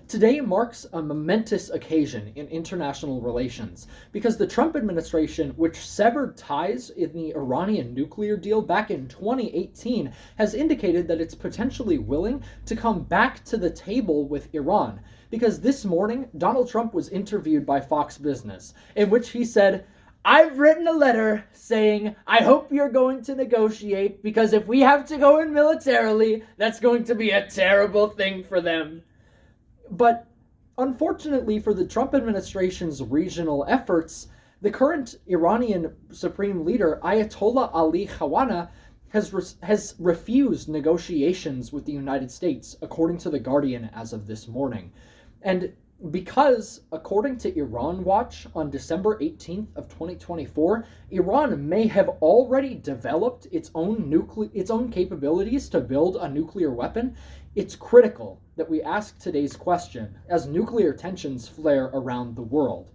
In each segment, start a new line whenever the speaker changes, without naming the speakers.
Today marks a momentous occasion in international relations because the Trump administration, which severed ties in the Iranian nuclear deal back in 2018, has indicated that it's potentially willing to come back to the table with Iran. Because this morning, Donald Trump was interviewed by Fox Business, in which he said, "I've written a letter saying, I hope you're going to negotiate, because if we have to go in militarily, that's going to be a terrible thing for them." But unfortunately for the Trump administration's regional efforts, the current Iranian supreme leader, Ayatollah Ali Khamenei, has refused negotiations with the United States, according to The Guardian as of this morning. And because, according to Iran Watch, on December 18th of 2024, Iran may have already developed its own capabilities to build a nuclear weapon, it's critical that we ask today's question as nuclear tensions flare around the world.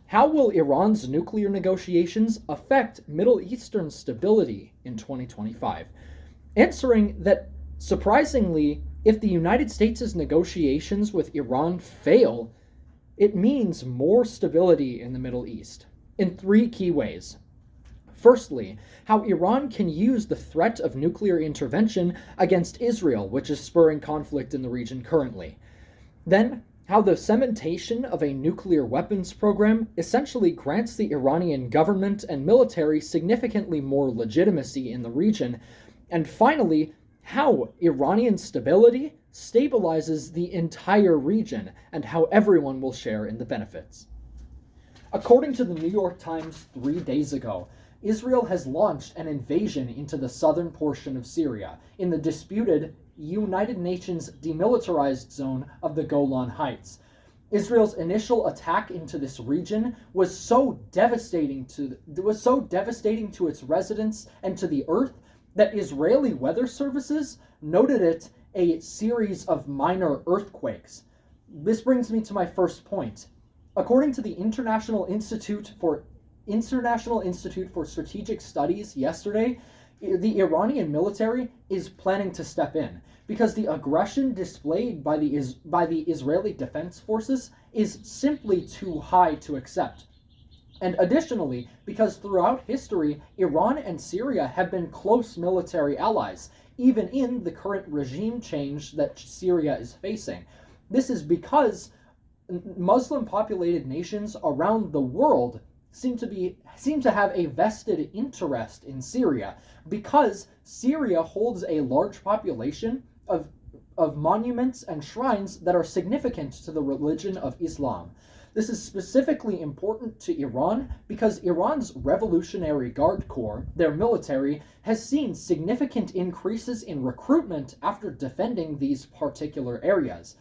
How will Iran's nuclear negotiations affect Middle Eastern stability in 2025? Answering that, surprisingly, if the United States' negotiations with Iran fail, it means more stability in the Middle East in three key ways. Firstly, how Iran can use the threat of nuclear intervention against Israel, which is spurring conflict in the region currently. Then, how the cementation of a nuclear weapons program essentially grants the Iranian government and military significantly more legitimacy in the region. And finally, how Iranian stability stabilizes the entire region and how everyone will share in the benefits. According to the New York Times 3 days ago, Israel has launched an invasion into the southern portion of Syria in the disputed United Nations demilitarized zone of the Golan Heights. Israel's initial attack into this region was so devastating to its residents and to the earth that Israeli weather services noted it a series of minor earthquakes. This brings me to my first point. According to the International Institute for Strategic Studies yesterday, the Iranian military is planning to step in because the aggression displayed by the Israeli Defense Forces is simply too high to accept. And additionally, because throughout history, Iran and Syria have been close military allies, even in the current regime change that Syria is facing. This is because Muslim-populated nations around the world seem to have a vested interest in Syria, because Syria holds a large population of monuments and shrines that are significant to the religion of Islam. This is specifically important to Iran because Iran's Revolutionary Guard Corps, their military, has seen significant increases in recruitment after defending these particular areas.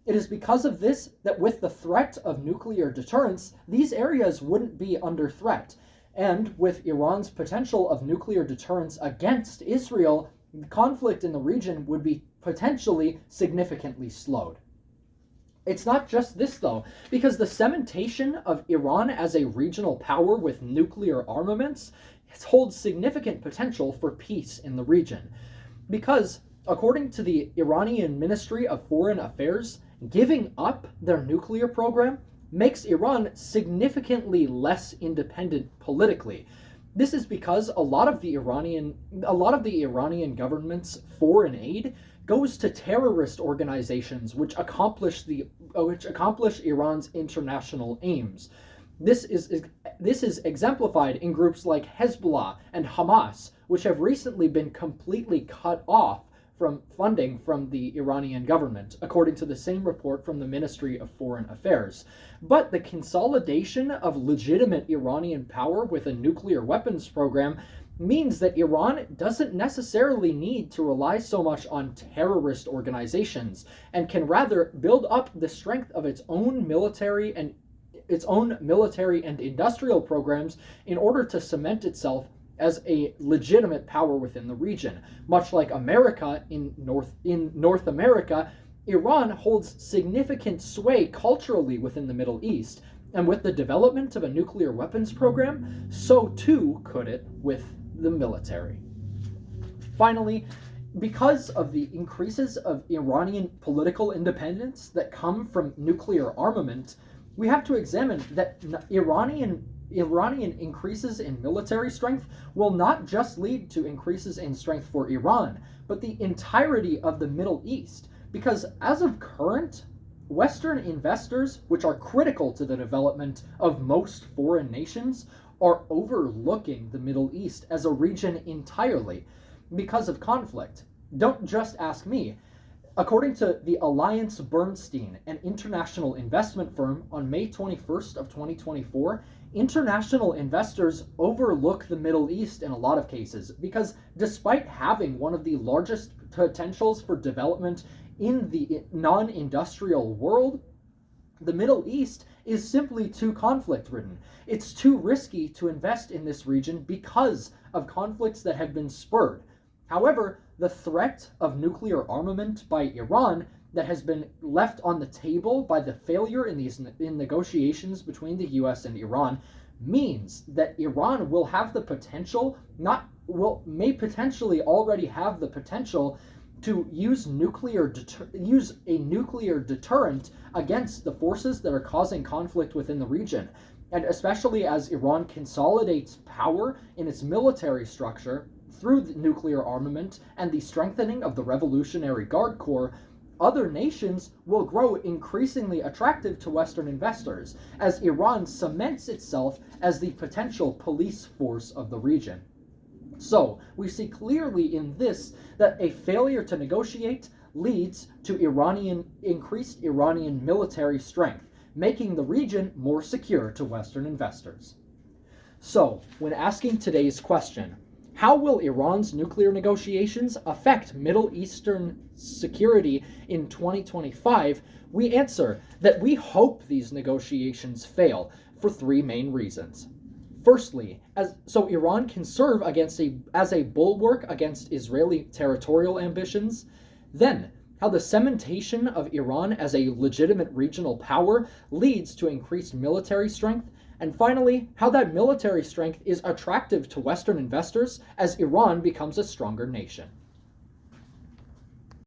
It is because of this that with the threat of nuclear deterrence, these areas wouldn't be under threat. And with Iran's potential of nuclear deterrence against Israel, the conflict in the region would be potentially significantly slowed. It's not just this, though, because the cementation of Iran as a regional power with nuclear armaments holds significant potential for peace in the region. Because, according to the Iranian Ministry of Foreign Affairs, giving up their nuclear program makes Iran significantly independent politically. This is because a lot of the Iranian government's foreign aid goes to terrorist organizations which accomplish Iran's international aims. This is exemplified in groups like Hezbollah and Hamas, which have recently been completely cut off from funding from the Iranian government, according to the same report from the Ministry of Foreign Affairs. But the consolidation of legitimate Iranian power with a nuclear weapons program means that Iran doesn't necessarily need to rely so much on terrorist organizations and can rather build up the strength of its own military and industrial programs in order to cement itself as a legitimate power within the region. Much like America in North America, Iran holds significant sway culturally within the Middle East, and with the development of a nuclear weapons program, so too could it with the military. Finally, because of the increases of Iranian political independence that come from nuclear armament, we have to examine that Iranian increases in military strength will not just lead to increases in strength for Iran, but the entirety of the Middle East. Because as of current, Western investors, which are critical to the development of most foreign nations, are overlooking the Middle East as a region entirely because of conflict. Don't just ask me. According to the Alliance Bernstein, an international investment firm, on May 21st of 2024, international investors overlook the Middle East in a lot of cases because despite having one of the largest potentials for development in the non-industrial world, the Middle East is simply too conflict-ridden. It's too risky to invest in this region because of conflicts that have been spurred. However, the threat of nuclear armament by Iran that has been left on the table by the failure in these negotiations between the US and Iran means that Iran will have the potential, may potentially already have the potential to use a nuclear deterrent against the forces that are causing conflict within the region. And especially as Iran consolidates power in its military structure through the nuclear armament and the strengthening of the Revolutionary Guard Corps, other nations will grow increasingly attractive to Western investors as Iran cements itself as the potential police force of the region. So, we see clearly in this that a failure to negotiate leads to increased Iranian military strength, making the region more secure to Western investors. So, when asking today's question, how will Iran's nuclear negotiations affect Middle Eastern security in 2025? We answer that we hope these negotiations fail for three main reasons. Firstly, so Iran can serve as a bulwark against Israeli territorial ambitions. Then, how the cementation of Iran as a legitimate regional power leads to increased military strength. And finally, how that military strength is attractive to Western investors as Iran becomes a stronger nation.